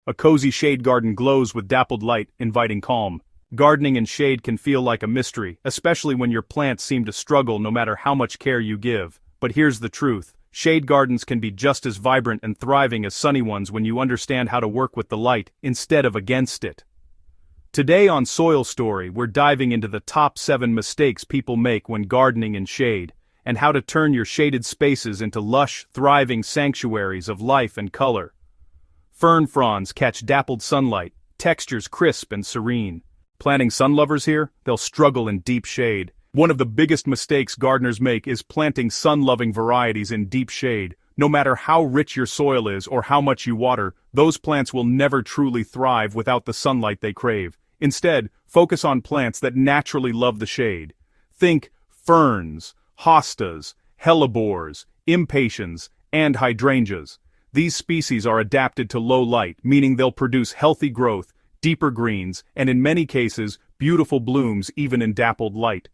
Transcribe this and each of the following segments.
A cozy shade garden glows with dappled light, inviting calm. Gardening in shade can feel like a mystery, especially when your plants seem to struggle no matter how much care you give. But here's the truth. Shade gardens can be just as vibrant and thriving as sunny ones when you understand how to work with the light instead of against it. Today on Soil Story, we're diving into the top 7 mistakes people make when gardening in shade, and how to turn your shaded spaces into lush, thriving sanctuaries of life and color. Fern fronds catch dappled sunlight, textures crisp and serene. Planting sun lovers here? They'll struggle in deep shade. One of the biggest mistakes gardeners make is planting sun-loving varieties in deep shade. No matter how rich your soil is or how much you water, those plants will never truly thrive without the sunlight they crave. Instead, focus on plants that naturally love the shade. Think ferns, hostas, hellebores, impatiens, and hydrangeas. These species are adapted to low light, meaning they'll produce healthy growth, deeper greens, and in many cases, beautiful blooms even in dappled light.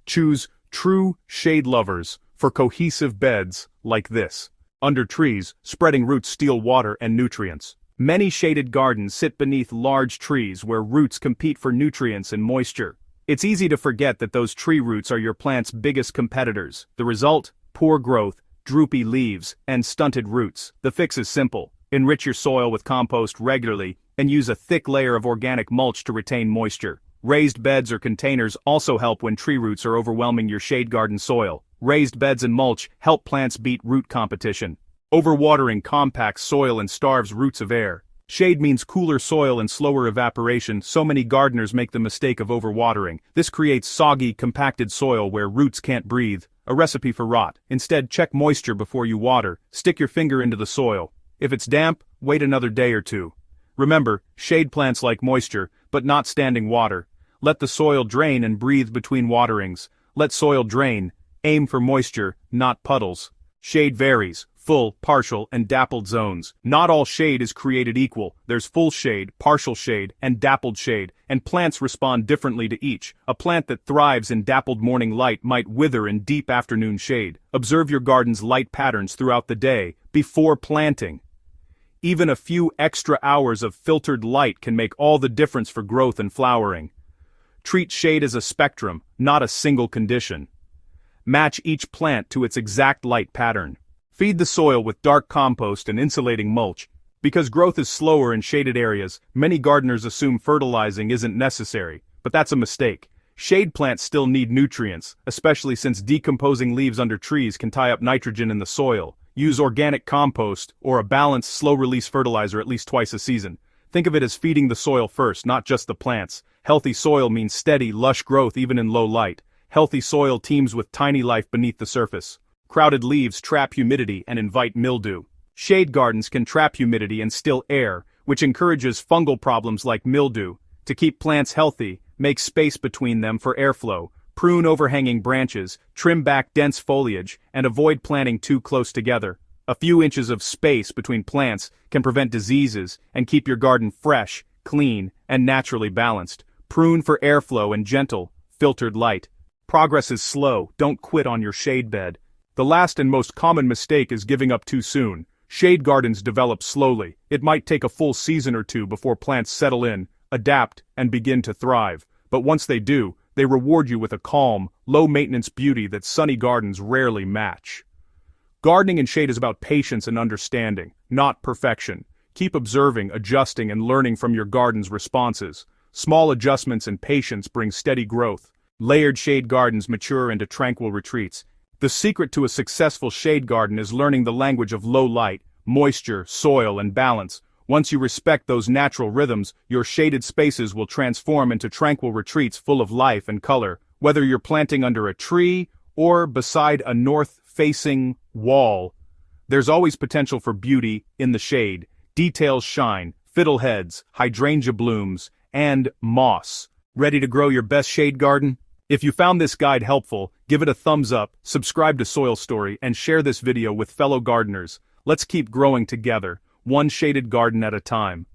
Choose true shade lovers for cohesive beds like this. Under trees, spreading roots steal water and nutrients. Many shaded gardens sit beneath large trees where roots compete for nutrients and moisture. It's easy to forget that those tree roots are your plant's biggest competitors. The result? Poor growth, droopy leaves, and stunted roots. The fix is simple. Enrich your soil with compost regularly, and use a thick layer of organic mulch to retain moisture. Raised beds or containers also help when tree roots are overwhelming your shade garden soil. Raised beds and mulch help plants beat root competition. Overwatering compacts soil and starves roots of air. Shade means cooler soil and slower evaporation, so many gardeners make the mistake of overwatering. This creates soggy, compacted soil where roots can't breathe. A recipe for rot. Instead, check moisture before you water. Stick your finger into the soil. If it's damp, wait another day or two. Remember, shade plants like moisture, but not standing water. Let the soil drain and breathe between waterings. Let soil drain. Aim for moisture, not puddles. Shade varies. Full, partial, and dappled zones. Not all shade is created equal. There's full shade, partial shade, and dappled shade, and plants respond differently to each. A plant that thrives in dappled morning light might wither in deep afternoon shade. Observe your garden's light patterns throughout the day, before planting. Even a few extra hours of filtered light can make all the difference for growth and flowering. Treat shade as a spectrum, not a single condition. Match each plant to its exact light pattern. Feed the soil with dark compost and insulating mulch. Because growth is slower in shaded areas, many gardeners assume fertilizing isn't necessary, but that's a mistake. Shade plants still need nutrients, especially since decomposing leaves under trees can tie up nitrogen in the soil. Use organic compost or a balanced slow-release fertilizer at least twice a season. Think of it as feeding the soil first, not just the plants. Healthy soil means steady, lush growth even in low light. Healthy soil teems with tiny life beneath the surface. Crowded leaves trap humidity and invite mildew. Shade gardens can trap humidity and still air, which encourages fungal problems like mildew. To keep plants healthy, make space between them for airflow. Prune overhanging branches, trim back dense foliage, and avoid planting too close together. A few inches of space between plants can prevent diseases and keep your garden fresh, clean, and naturally balanced. Prune for airflow and gentle, filtered light. Progress is slow, don't quit on your shade bed. The last and most common mistake is giving up too soon. Shade gardens develop slowly. It might take a full season or two before plants settle in, adapt, and begin to thrive. But once they do, they reward you with a calm, low-maintenance beauty that sunny gardens rarely match. Gardening in shade is about patience and understanding, not perfection. Keep observing, adjusting, and learning from your garden's responses. Small adjustments and patience bring steady growth. Layered shade gardens mature into tranquil retreats. The secret to a successful shade garden is learning the language of low light, moisture, soil, and balance. Once you respect those natural rhythms, your shaded spaces will transform into tranquil retreats full of life and color. Whether you're planting under a tree or beside a north-facing wall, there's always potential for beauty in the shade. Details shine, fiddleheads, hydrangea blooms, and moss. Ready to grow your best shade garden? If you found this guide helpful, give it a thumbs up, subscribe to Soil Story, and share this video with fellow gardeners. Let's keep growing together, one shaded garden at a time.